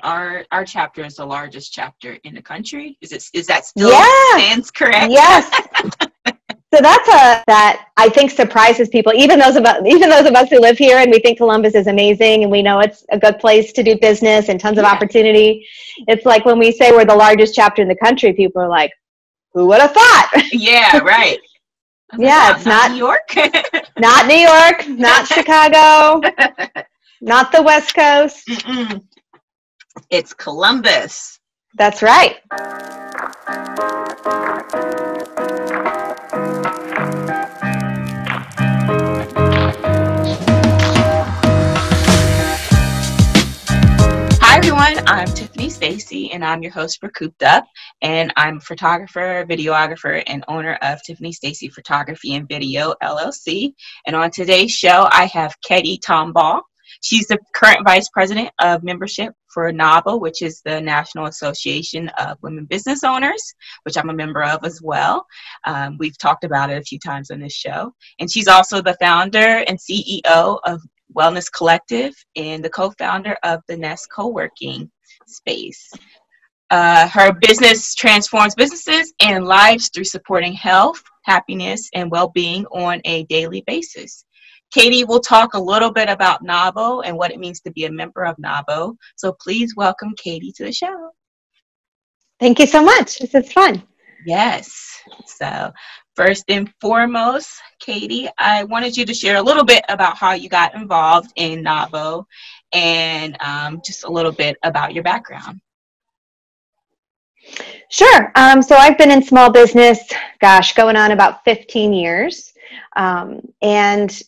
our chapter is the largest chapter in the country. Is that still stands correct? Yes. So that's that I think surprises people, even those of us who live here and we think Columbus is amazing and we know it's a good place to do business and tons of opportunity. It's like when we say we're the largest chapter in the country, people are like, who would have thought? Yeah, right. Yeah, it's not New York. Not New York, not Chicago, not the West Coast. Mm-mm. It's Columbus. That's right. Hi everyone, I'm Tiffany Stacey and I'm your host for Cooped Up, and I'm a photographer, videographer, and owner of Tiffany Stacey Photography and Video LLC. And on today's show, I have Katy Tombaugh. She's the current Vice President of Membership for NAWBO, which is the National Association of Women Business Owners, which I'm a member of as well. We've talked about it a few times on this show. And she's also the founder and CEO of Wellness Collective and the co-founder of the Nest Coworking space. Her business transforms businesses and lives through supporting health, happiness, and well-being on a daily basis. Katy will talk a little bit about NAWBO and what it means to be a member of NAWBO. So please welcome Katy to the show. Thank you so much. This is fun. Yes. So first and foremost, Katy, I wanted you to share a little bit about how you got involved in NAWBO and just a little bit about your background. Sure. So I've been in small business, going on about 15 years. And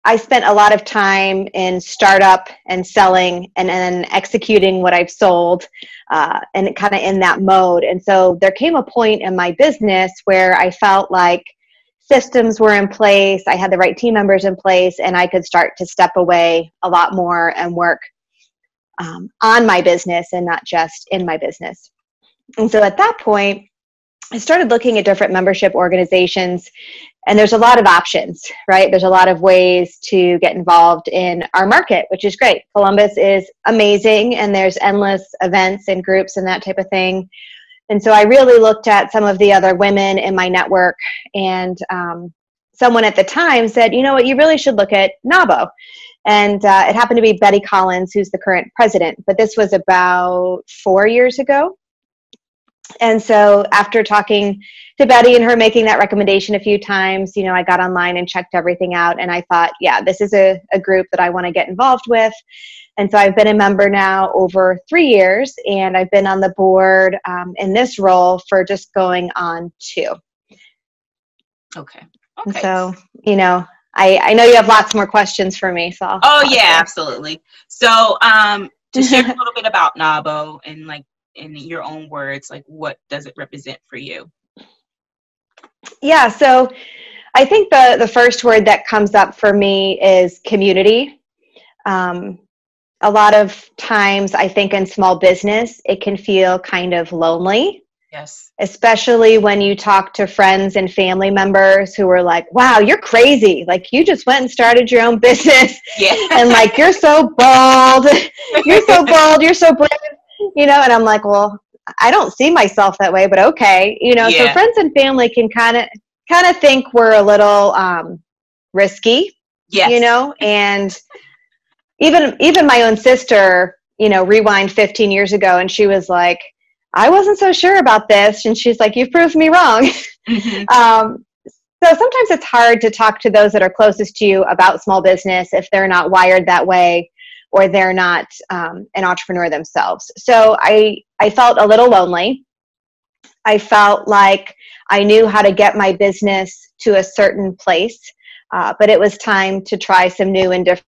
I spent a lot of time in startup and selling and then executing what I've sold and kind of in that mode. And so there came a point in my business where I felt like systems were in place, I had the right team members in place, and I could start to step away a lot more and work on my business and not just in my business. And so at that point, I started looking at different membership organizations, and there's a lot of options, right? There's a lot of ways to get involved in our market, which is great. Columbus is amazing, and there's endless events and groups and that type of thing. And so I really looked at some of the other women in my network, and someone at the time said, you know what, you really should look at NAWBO. And it happened to be Betty Collins, who's the current president, but this was about 4 years ago. And so after talking to Betty and her making that recommendation a few times, I got online and checked everything out. And I thought, yeah, this is a group that I want to get involved with. And so I've been a member now over 3 years, and I've been on the board in this role for just going on 2. Okay. And so, I know you have lots more questions for me. So absolutely. So to share a little bit about NAWBO and in your own words, what does it represent for you? Yeah, so I think the first word that comes up for me is community. A lot of times I think in small business, it can feel kind of lonely. Yes. Especially when you talk to friends and family members who are like, wow, you're crazy. You just went and started your own business. Yeah. And you're so bold. You're so bold. You're so brave. And I'm like, well, I don't see myself that way, but okay. So friends and family can kind of think we're a little risky, yes. And even my own sister, rewind 15 years ago, and she was like, I wasn't so sure about this. And she's like, you've proved me wrong. Mm-hmm. So sometimes it's hard to talk to those that are closest to you about small business if they're not wired that way, or they're not an entrepreneur themselves. So I felt a little lonely. I felt like I knew how to get my business to a certain place, but it was time to try some new and different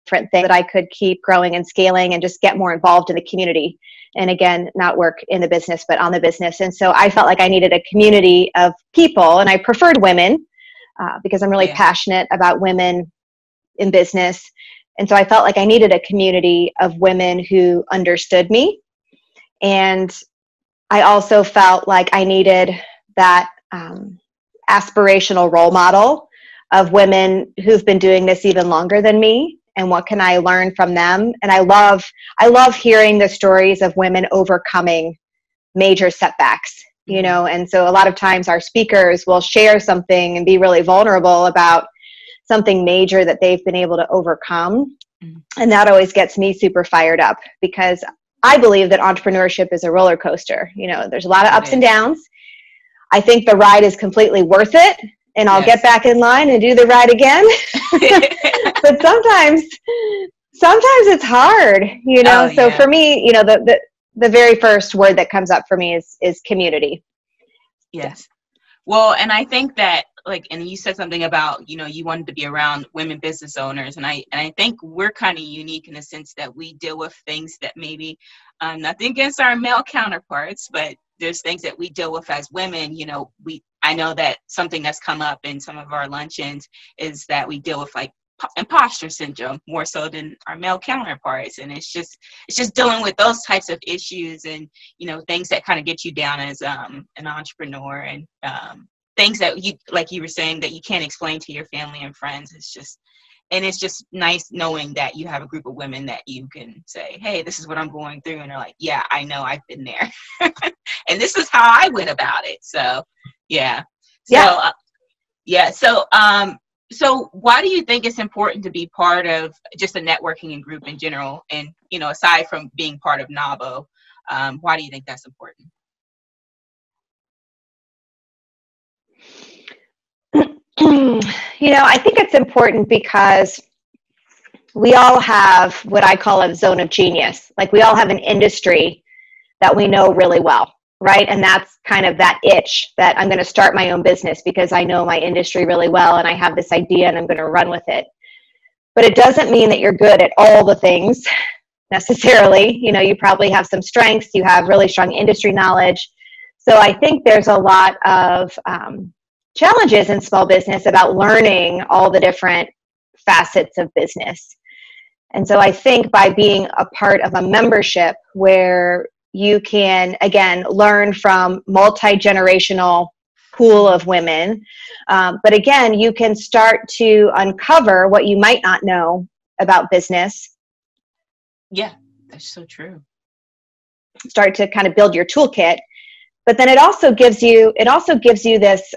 things that I could keep growing and scaling and just get more involved in the community. And again, not work in the business, but on the business. And so I felt like I needed a community of people, and I preferred women because I'm really passionate about women in business. And so I felt like I needed a community of women who understood me. And I also felt like I needed that aspirational role model of women who've been doing this even longer than me and what can I learn from them? And I love hearing the stories of women overcoming major setbacks, you know, and so a lot of times our speakers will share something and be really vulnerable about something major that they've been able to overcome. And that always gets me super fired up, because I believe that entrepreneurship is a roller coaster. You know, there's a lot of ups and downs. I think the ride is completely worth it, and I'll get back in line and do the ride again. But sometimes it's hard, you know. So for me, you know, the very first word that comes up for me is community. Yes. Well, and I think that, like, and you said something about, you know, you wanted to be around women business owners. And I think we're kind of unique in the sense that we deal with things that maybe, nothing against our male counterparts, but there's things that we deal with as women. You know, I know that something that's come up in some of our luncheons is that we deal with like imposter syndrome more so than our male counterparts. And it's just dealing with those types of issues and, you know, things that kind of get you down as an entrepreneur, and things that you, like you were saying, that you can't explain to your family and friends. It's just nice knowing that you have a group of women that you can say, hey, this is what I'm going through. And they're like, yeah, I know, I've been there. And this is how I went about it. So, yeah. So why do you think it's important to be part of just a networking group in general? And, you know, aside from being part of NAWBO, why do you think that's important? You know, I think it's important because we all have what I call a zone of genius. Like, we all have an industry that we know really well, right? And that's kind of that itch that I'm going to start my own business because I know my industry really well and I have this idea and I'm going to run with it. But it doesn't mean that you're good at all the things necessarily. You know, you probably have some strengths, you have really strong industry knowledge. So I think there's a lot of challenges in small business about learning all the different facets of business. And so I think by being a part of a membership where you can, again, learn from multi-generational pool of women, but again, you can start to uncover what you might not know about business. Yeah, that's so true. Start to kind of build your toolkit. But then it also gives you this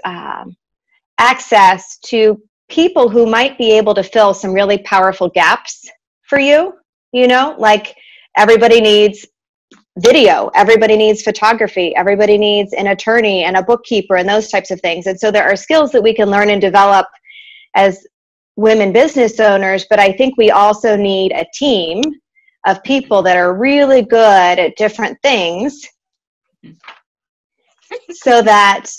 access to people who might be able to fill some really powerful gaps for you. You know, like, everybody needs video, everybody needs photography, everybody needs an attorney and a bookkeeper and those types of things. And so there are skills that we can learn and develop as women business owners, but I think we also need a team of people that are really good at different things so that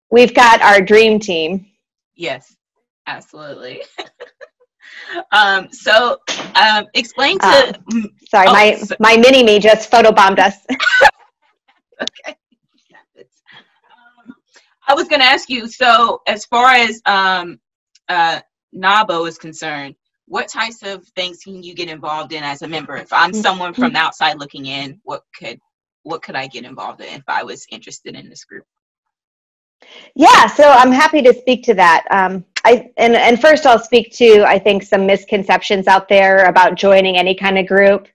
we've got our dream team. Yes, absolutely. Explain to... sorry, my mini-me just photobombed us. Okay. I was going to ask you, so as far as NAWBO is concerned, what types of things can you get involved in as a member? If I'm someone from the outside looking in, what could I get involved in if I was interested in this group? Yeah, so I'm happy to speak to that. And first I'll speak to, I think, some misconceptions out there about joining any kind of group.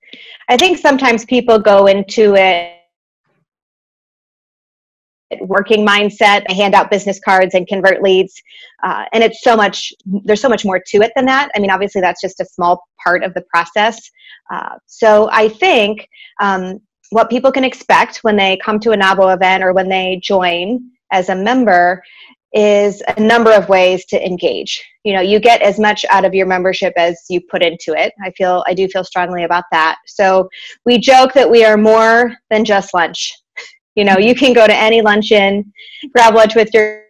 I think sometimes people go into it working mindset, hand out business cards and convert leads. And there's so much more to it than that. I mean, obviously that's just a small part of the process. So I think what people can expect when they come to a NAWBO event or when they join as a member is a number of ways to engage. You know, you get as much out of your membership as you put into it. I do feel strongly about that. So we joke that we are more than just lunch. You know, you can go to any luncheon, grab lunch with your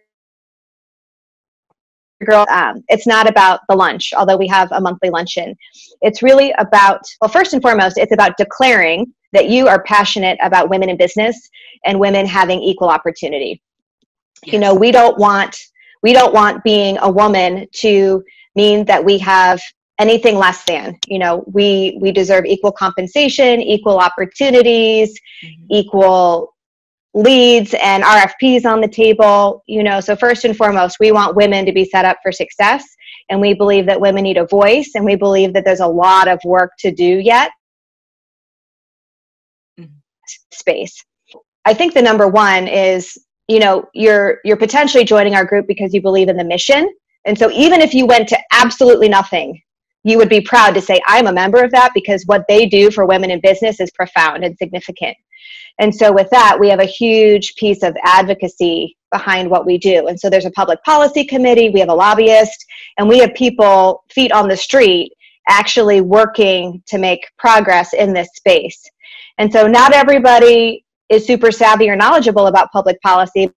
girl. It's not about the lunch, although we have a monthly luncheon. It's really about, well, first and foremost, it's about declaring that you are passionate about women in business and women having equal opportunity. Yes. You know, we don't want being a woman to mean that we have anything less than. You know, we deserve equal compensation, equal opportunities, equal leads and RFPs on the table. You know, so first and foremost, we want women to be set up for success and we believe that women need a voice, and we believe that there's a lot of work to do yet. Space. I think the number one is, you know, you're potentially joining our group because you believe in the mission. And so even if you went to absolutely nothing, you would be proud to say, I'm a member of that, because what they do for women in business is profound and significant. And so with that, we have a huge piece of advocacy behind what we do. And so there's a public policy committee, we have a lobbyist, and we have people, feet on the street, actually working to make progress in this space. And so not everybody is super savvy or knowledgeable about public policy,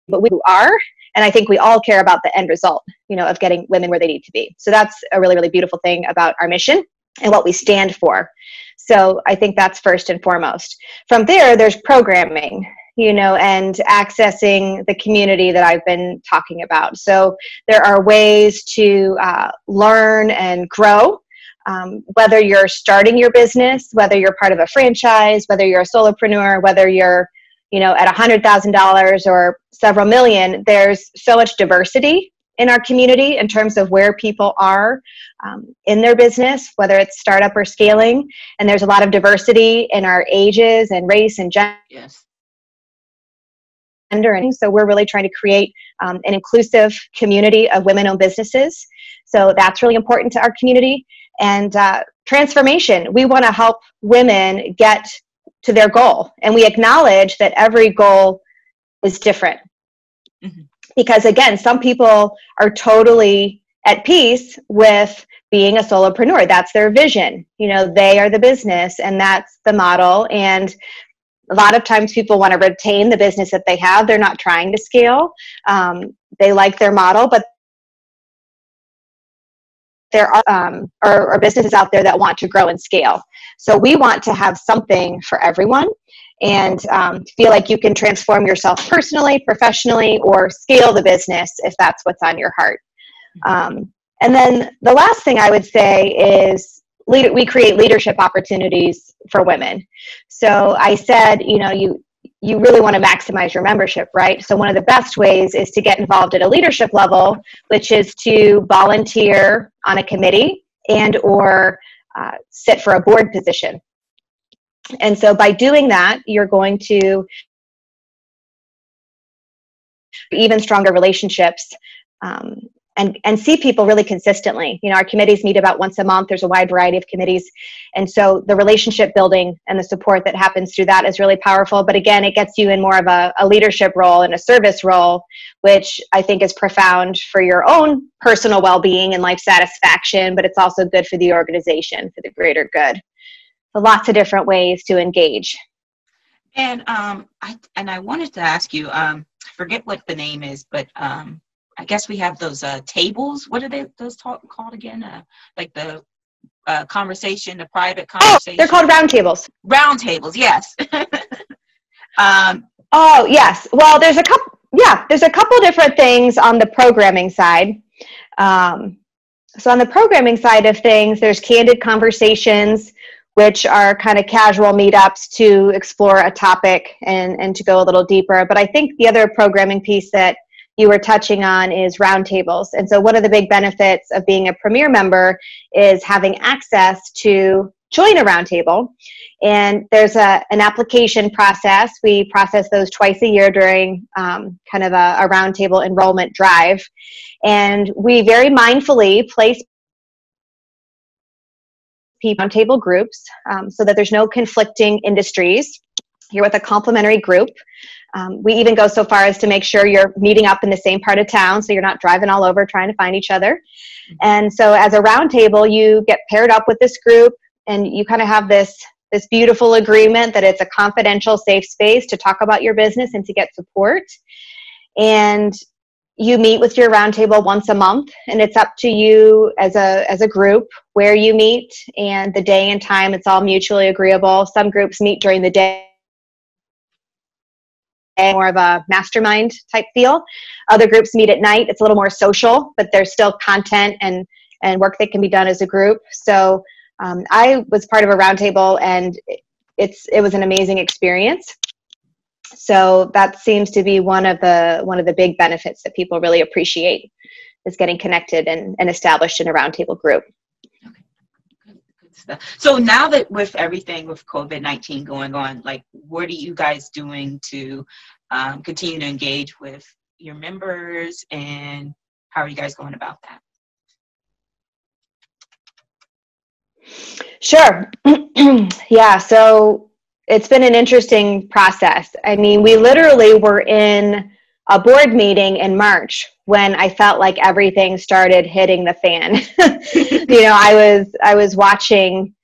but we are. And I think we all care about the end result, you know, of getting women where they need to be. So that's a really, really beautiful thing about our mission and what we stand for. So I think that's first and foremost. From there, there's programming, you know, and accessing the community that I've been talking about. So there are ways to learn and grow, whether you're starting your business, whether you're part of a franchise, whether you're a solopreneur, whether you're, you know, at $100,000 or several million. There's so much diversity in our community in terms of where people are in their business, whether it's startup or scaling. And there's a lot of diversity in our ages and race and gender. Yes. And so we're really trying to create an inclusive community of women-owned businesses. So that's really important to our community. And transformation. We want to help women get to their goal. And we acknowledge that every goal is different. Mm-hmm. Because again, some people are totally at peace with being a solopreneur. That's their vision. You know, they are the business and that's the model. And a lot of times people want to retain the business that they have. They're not trying to scale. They like their model, but there are businesses out there that want to grow and scale. So we want to have something for everyone, and feel like you can transform yourself personally, professionally, or scale the business if that's what's on your heart. And then the last thing I would say is we create leadership opportunities for women. So I said, you know, you really want to maximize your membership, right? So one of the best ways is to get involved at a leadership level, which is to volunteer on a committee and or sit for a board position. And so by doing that, you're going to even stronger relationships and see people really consistently. You know, our committees meet about once a month. There's a wide variety of committees. And so the relationship building and the support that happens through that is really powerful. But again, it gets you in more of a leadership role and a service role, which I think is profound for your own personal well-being and life satisfaction, but it's also good for the organization, for the greater good. So lots of different ways to engage. And I wanted to ask you, I forget what the name is, but I guess we have those tables. What are those called again? Like the conversation, the private conversation. Oh, they're called round tables. Round tables, yes. Oh, yes. Well, there's a couple different things on the programming side. So on the programming side of things, there's candid conversations, which are kind of casual meetups to explore a topic and to go a little deeper. But I think the other programming piece that you were touching on is roundtables. And so one of the big benefits of being a Premier member is having access to join a roundtable. And there's an application process. We process those twice a year during kind of a roundtable enrollment drive. And we very mindfully place roundtable groups so that there's no conflicting industries. You're with a complementary group. We even go so far as to make sure you're meeting up in the same part of town so you're not driving all over trying to find each other. And so as a roundtable, you get paired up with this group and you kind of have this beautiful agreement that it's a confidential, safe space to talk about your business and to get support. And you meet with your roundtable once a month, and it's up to you as a group where you meet and the day and time. It's all mutually agreeable. Some groups meet during the day, more of a mastermind type feel. Other groups meet at night. It's a little more social, but there's still content and work that can be done as a group. So I was part of a roundtable, and it was an amazing experience. So that seems to be one of the big benefits that people really appreciate, is getting connected and established in a roundtable group. Good stuff. So now that with everything with COVID-19 going on, like, what are you guys doing to continue to engage with your members, and how are you guys going about that? Sure. Yeah, so it's been an interesting process. I mean, we literally were in a board meeting in March when I felt like everything started hitting the fan. You know, I was watching,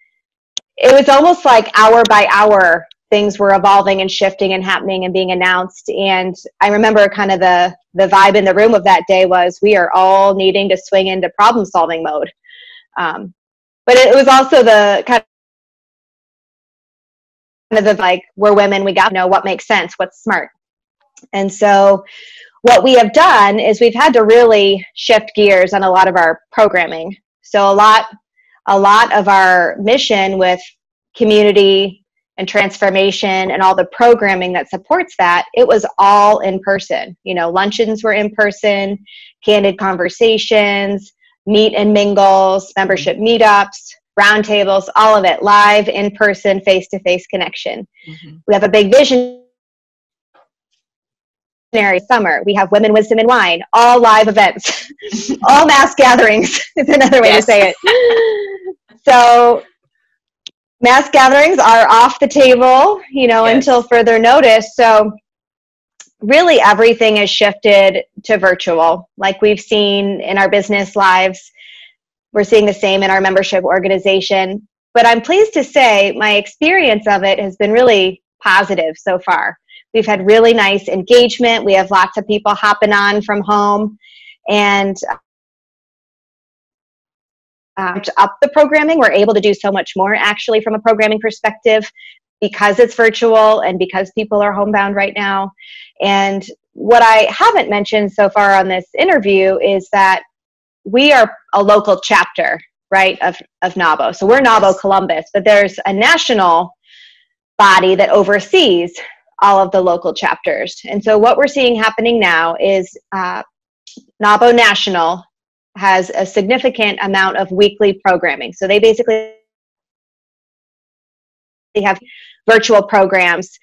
it was almost like hour by hour, things were evolving and shifting and happening and being announced. And I remember kind of the vibe in the room of that day was, we are all needing to swing into problem solving mode. But it was also the kind of the, like, we're women, we got to know what makes sense, what's smart. And so what we have done is we've had to really shift gears on a lot of our programming. So a lot of our mission with community and transformation and all the programming that supports that, it was all in person. You know, luncheons were in person, candid conversations, meet and mingles, membership meetups, roundtables, all of it live, in person, face-to-face connection. Mm-hmm. We have a big vision. Summer, we have Women, Wisdom, and Wine, all live events, all mass gatherings is another way to say it. So mass gatherings are off the table, you know, until further notice. So really everything has shifted to virtual. Like we've seen in our business lives, we're seeing the same in our membership organization. But I'm pleased to say my experience of it has been really positive so far. We've had really nice engagement. We have lots of people hopping on from home, and to up the programming, we're able to do so much more actually from a programming perspective, because it's virtual and because people are homebound right now. And what I haven't mentioned so far on this interview is that we are a local chapter, right, of NAWBO. So we're NAWBO Columbus, but there's a national body that oversees all of the local chapters. And so what we're seeing happening now is NAWBO National has a significant amount of weekly programming. So they basically have virtual programs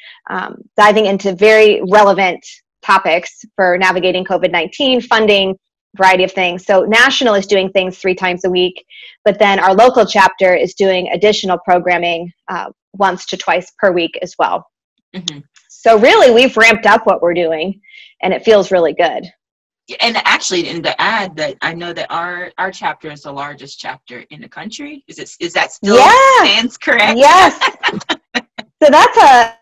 diving into very relevant topics for navigating COVID-19, funding, variety of things. So National is doing things 3 times a week, but then our local chapter is doing additional programming once to twice per week as well. Mm-hmm. So really, we've ramped up what we're doing, and it feels really good. And actually, in the ad, that I know that our chapter is the largest chapter in the country. Is that still stands correct? Yes. So that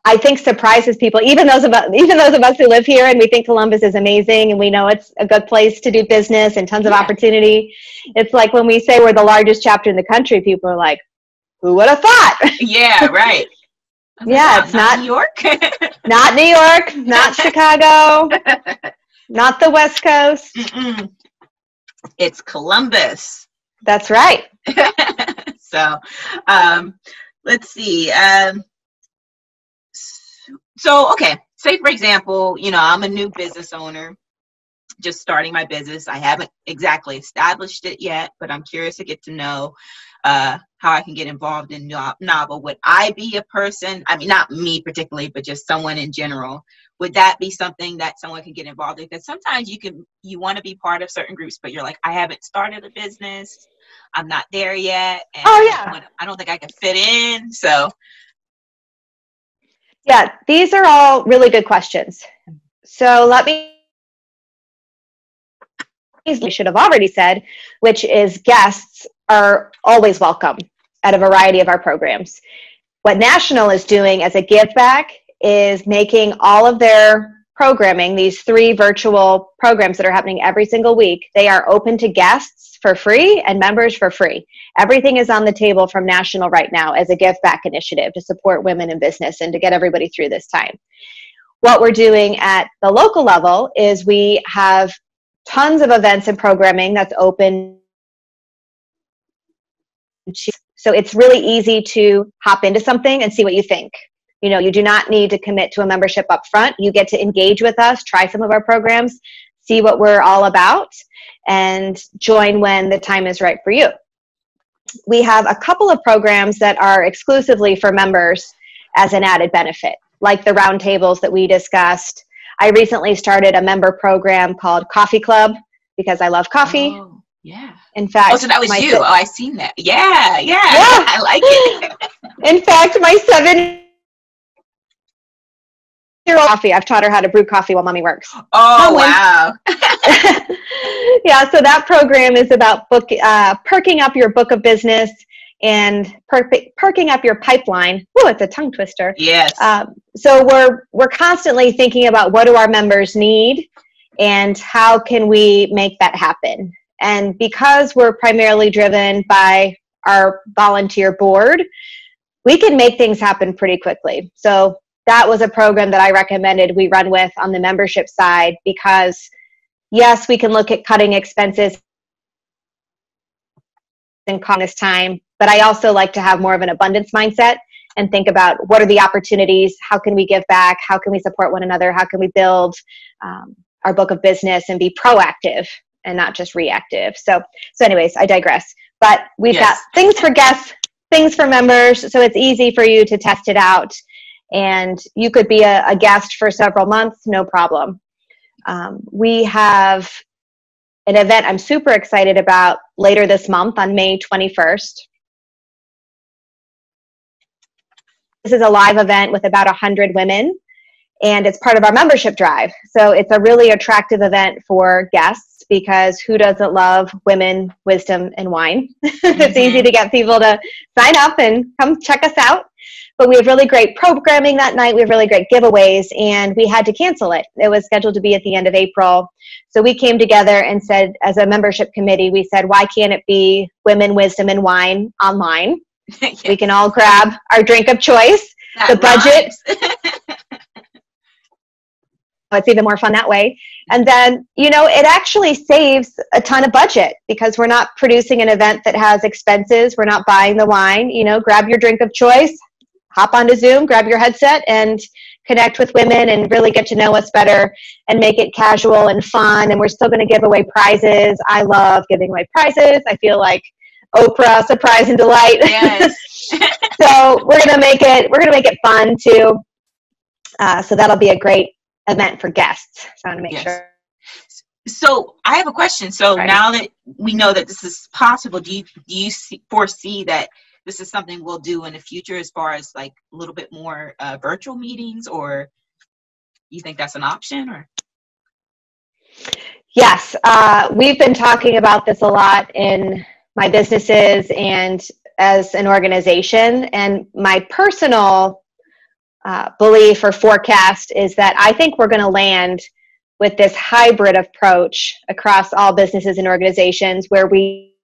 I think surprises people, even those of us who live here and we think Columbus is amazing and we know it's a good place to do business and tons of opportunity. It's like when we say we're the largest chapter in the country, people are like, who would have thought? Yeah, right. Yeah, it's not New York. Not New York, not Chicago, not the West Coast. Mm-mm. It's Columbus. That's right. So, let's see. So, okay, say for example, you know, I'm a new business owner, just starting my business. I haven't exactly established it yet, but I'm curious to get to know how I can get involved in NAWBO. Would I be a person, I mean, not me particularly, but just someone in general, would that be something that someone can get involved in? Because sometimes you want to be part of certain groups, but you're like, I haven't started a business, I'm not there yet, and I don't think I can fit in. So yeah, these are all really good questions. So we should have already said, which is guests are always welcome at a variety of our programs. What National is doing as a give back is making all of their programming, these 3 virtual programs that are happening every single week, they are open to guests for free and members for free. Everything is on the table from National right now as a give back initiative to support women in business and to get everybody through this time. What we're doing at the local level is we have tons of events and programming that's open. So it's really easy to hop into something and see what you think. You know, you do not need to commit to a membership up front. You get to engage with us, try some of our programs, see what we're all about, and join when the time is right for you. We have a couple of programs that are exclusively for members as an added benefit, like the roundtables that we discussed. I recently started a member program called Coffee Club because I love coffee. Oh, yeah. In fact, oh, so that was you. Oh, I seen that. Yeah, yeah. I like it. In fact, my 7-year-old coffee, I've taught her how to brew coffee while mommy works. Oh, wow. Yeah, so that program is about perking up your book of business and perking up your pipeline. Oh, it's a tongue twister. Yes. So we're constantly thinking about what do our members need and how can we make that happen. And because we're primarily driven by our volunteer board, we can make things happen pretty quickly. So that was a program that I recommended we run with on the membership side because, yes, we can look at cutting expenses and cost this time, but I also like to have more of an abundance mindset and think about what are the opportunities, how can we give back, how can we support one another, how can we build our book of business and be proactive and not just reactive. So anyways, I digress. But we've got things for guests, things for members, so it's easy for you to test it out. And you could be a guest for several months, no problem. We have an event I'm super excited about later this month on May 21st. This is a live event with about 100 women, and it's part of our membership drive. So it's a really attractive event for guests because who doesn't love women, wisdom, and wine? It's easy to get people to sign up and come check us out. But we have really great programming that night. We have really great giveaways, and we had to cancel it. It was scheduled to be at the end of April. So we came together and said, as a membership committee, we said, why can't it be women, wisdom, and wine online? Yes. We can all grab our drink of choice. The budget. It's even more fun that way. And then, you know, it actually saves a ton of budget because we're not producing an event that has expenses. We're not buying the wine. You know, grab your drink of choice, hop onto Zoom, grab your headset, and connect with women and really get to know us better and make it casual and fun. And we're still going to give away prizes. I love giving away prizes. I feel like Oprah, surprise and delight. Yes. So we're going to make it fun too. So that'll be a great event for guests. So I want to make sure. So I have a question. So now that we know that this is possible, do you foresee that this is something we'll do in the future as far as like a little bit more virtual meetings, or you think that's an option? Or yes, we've been talking about this a lot in my businesses and as an organization, and my personal belief or forecast is that I think we're going to land with this hybrid approach across all businesses and organizations where we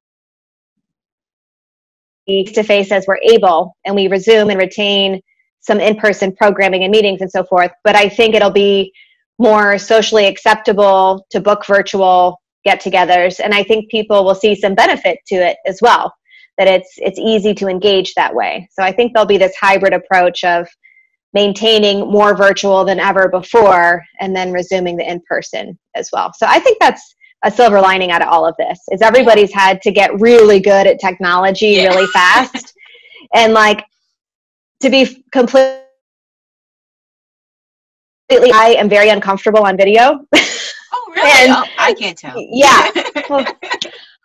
face-to-face as we're able, and we resume and retain some in-person programming and meetings and so forth. But I think it'll be more socially acceptable to book virtual get-togethers, and I think people will see some benefit to it as well, that it's easy to engage that way. So I think there'll be this hybrid approach of maintaining more virtual than ever before and then resuming the in-person as well. So I think that's a silver lining out of all of this, is everybody's had to get really good at technology really fast. And like, to be completely, I am very uncomfortable on video. Oh, really? And, I can't tell. Yeah. Well,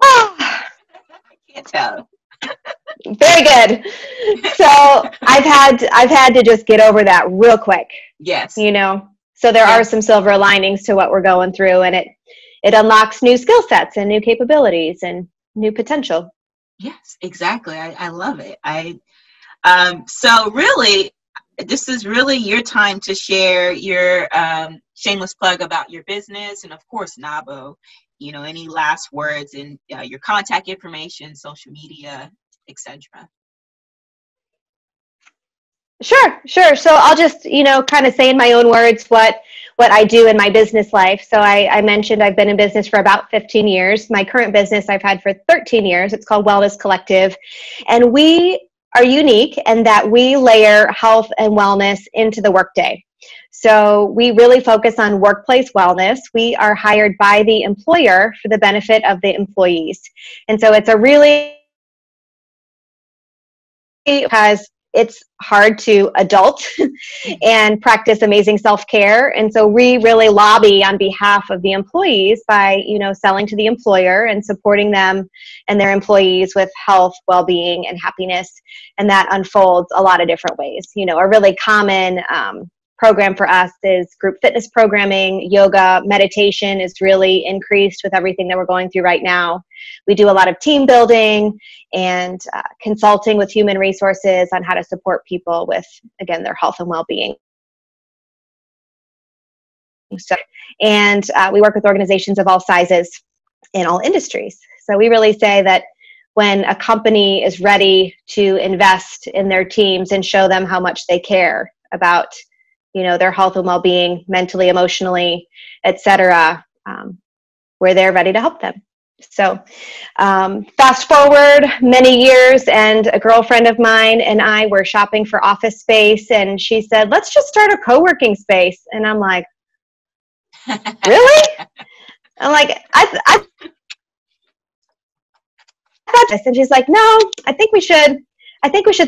I can't tell. Very good. So I've had to just get over that real quick. Yes. You know, so there are some silver linings to what we're going through, and it unlocks new skill sets and new capabilities and new potential. Yes, exactly. I love it. So really, this is really your time to share your shameless plug about your business, and of course, NAWBO. You know, any last words and your contact information, social media, etc. Sure. So I'll just, kind of say in my own words what what I do in my business life. So I mentioned I've been in business for about 15 years. My current business I've had for 13 years. It's called Wellness Collective. And we are unique in that we layer health and wellness into the workday. So we really focus on workplace wellness. We are hired by the employer for the benefit of the employees. And so it's a really, because it's hard to adult and practice amazing self-care. And so we really lobby on behalf of the employees by, selling to the employer and supporting them and their employees with health, well-being, and happiness. And that unfolds a lot of different ways. A really common program for us is group fitness programming. Yoga, meditation is really increased with everything that we're going through right now. We do a lot of team building and consulting with human resources on how to support people with, again, their health and well-being. And we work with organizations of all sizes in all industries. So we really say that when a company is ready to invest in their teams and show them how much they care about their health and well-being, mentally, emotionally, etc., where they're ready to help them. So fast forward many years, and a girlfriend of mine and I were shopping for office space, and she said, let's just start a co-working space. And I'm like, really? I'm like, I thought this. And she's like, no, I think we should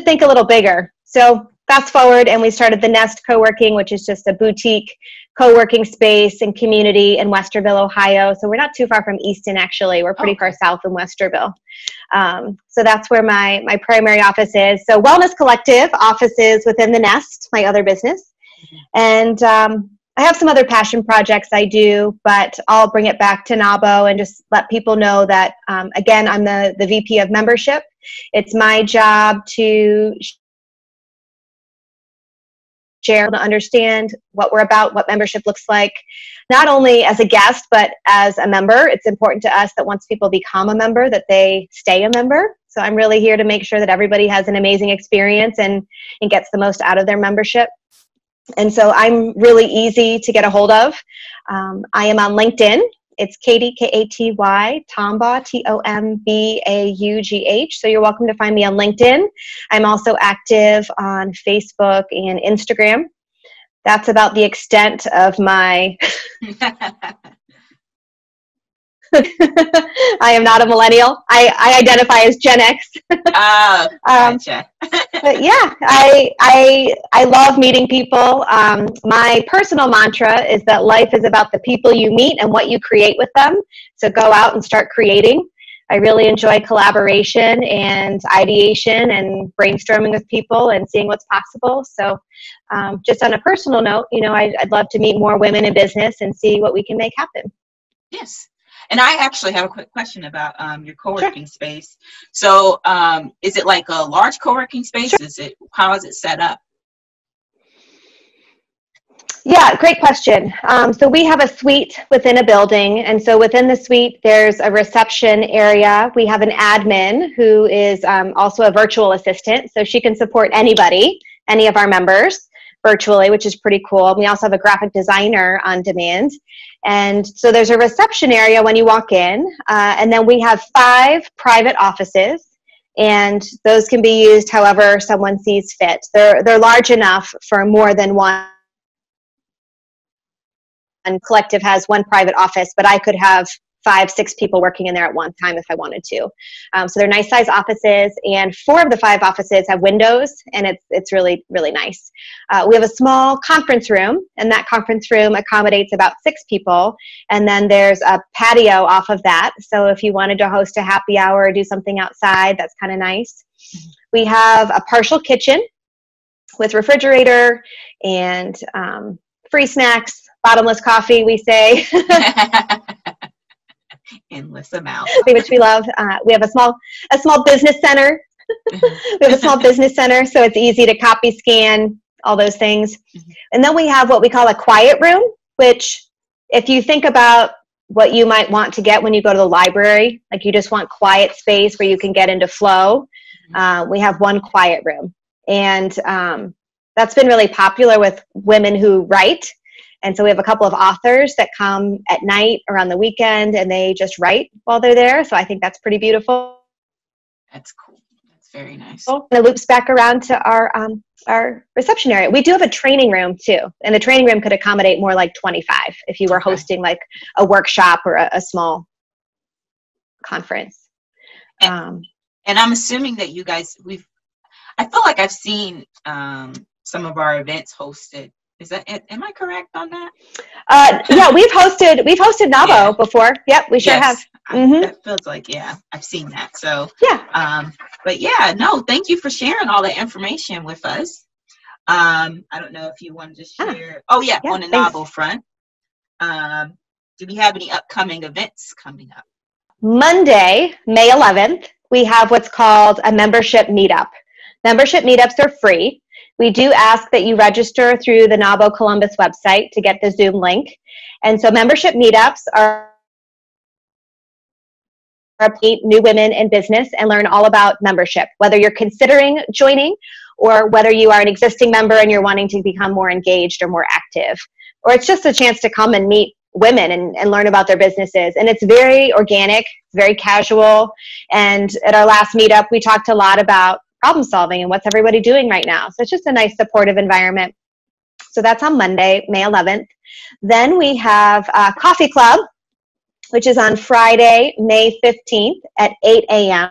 think a little bigger. So fast forward, and we started the Nest Co-working, which is just a boutique co-working space and community in Westerville, Ohio. So we're not too far from Easton, actually. We're pretty far south in Westerville. So that's where my primary office is. So Wellness Collective office is within the Nest, my other business. And I have some other passion projects I do, but I'll bring it back to NAWBO and just let people know that, again, I'm the VP of membership. It's my job to share, to understand what we're about, what membership looks like, not only as a guest, but as a member. It's important to us that once people become a member, that they stay a member. So I'm really here to make sure that everybody has an amazing experience and gets the most out of their membership. And so I'm really easy to get a hold of. I am on LinkedIn. It's Katy, K-A-T-Y, Tombaugh, T-O-M-B-A-U-G-H. So you're welcome to find me on LinkedIn. I'm also active on Facebook and Instagram. That's about the extent of my... I am not a millennial. I identify as Gen X. Oh, gotcha. But yeah, I love meeting people. My personal mantra is that life is about the people you meet and what you create with them. So go out and start creating. I really enjoy collaboration and ideation and brainstorming with people and seeing what's possible. So just on a personal note, I'd love to meet more women in business and see what we can make happen. Yes. And I actually have a quick question about your co-working space. So is it like a large co-working space? Sure. How is it set up? Yeah, great question. So we have a suite within a building. And so within the suite, there's a reception area. We have an admin who is also a virtual assistant. So she can support anybody, any of our members virtually, which is pretty cool. We also have a graphic designer on demand. And so there's a reception area when you walk in, and then we have 5 private offices, and those can be used however someone sees fit. They're large enough for more than one. And Collective has 1 private office, but I could have 5, 6 people working in there at one time if I wanted to. So they're nice size offices, and 4 of the 5 offices have windows, and it's really, really nice. We have a small conference room, and that conference room accommodates about 6 people, and then there's a patio off of that. So if you wanted to host a happy hour or do something outside, that's kind of nice. We have a partial kitchen with refrigerator and free snacks, bottomless coffee, we say. Endless amount, which we love. We have a small business center. We have a small business center, so it's easy to copy, scan, all those things. And then we have what we call a quiet room, which if you think about what you might want to get when you go to the library, like you just want quiet space where you can get into flow, we have one quiet room. And that's been really popular with women who write. And so we have a couple of authors that come at night or on the weekend, and they just write while they're there. So I think that's pretty beautiful. That's cool. That's very nice. And it loops back around to our reception area. We do have a training room too, and the training room could accommodate more like 25 if you were hosting like a workshop or a small conference. And I'm assuming that you guys, I feel like I've seen some of our events hosted. Is that, am I correct on that? Yeah, we've hosted NAWBO before. Yep, we sure have. That feels like, I've seen that. So yeah. But yeah, no, thank you for sharing all the information with us. I don't know if you wanted to share. On the NAWBO front, do we have any upcoming events coming up? Monday, May 11th, we have what's called a membership meetup. Membership meetups are free. We do ask that you register through the NAWBO Columbus website to get the Zoom link. And so membership meetups are meet new women in business and learn all about membership, whether you're considering joining or whether you are an existing member and you're wanting to become more engaged or more active. Or it's just a chance to come and meet women and learn about their businesses. And it's very organic, very casual. And at our last meetup, we talked a lot about problem solving and what's everybody doing right now. So it's just a nice supportive environment. So that's on Monday, May 11th. Then we have a coffee club, which is on Friday, May 15th at 8 a.m.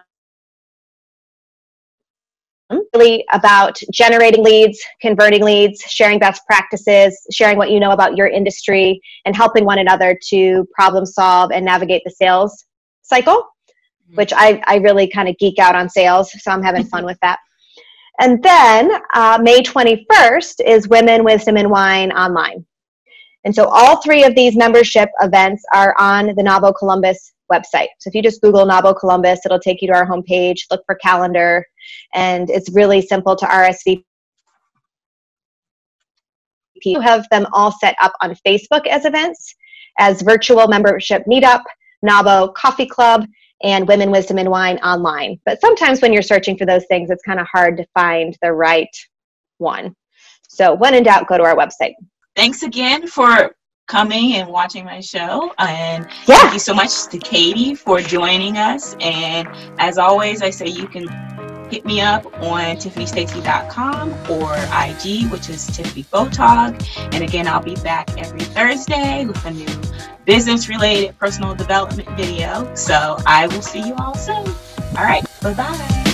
Really about generating leads, converting leads, sharing best practices, sharing what you know about your industry, and helping one another to problem solve and navigate the sales cycle, which I really kind of geek out on sales, so I'm having fun with that. And then May 21st is Women, Wisdom, and Wine online. And so all three of these membership events are on the NAWBO Columbus website. So if you just Google NAWBO Columbus, it'll take you to our homepage, look for calendar, and it's really simple to RSVP. You have them all set up on Facebook as events, as virtual membership meetup, NAWBO Coffee Club, and Women, Wisdom, and Wine online. But sometimes when you're searching for those things, it's kind of hard to find the right one. So when in doubt, go to our website. Thanks again for coming and watching my show. And thank you so much to Katy for joining us. And as always, I say you can hit me up on TiffanyStacey.com or IG, which is Tiffany Photog. And again, I'll be back every Thursday with a new business-related personal development video. So I will see you all soon. All right, bye-bye.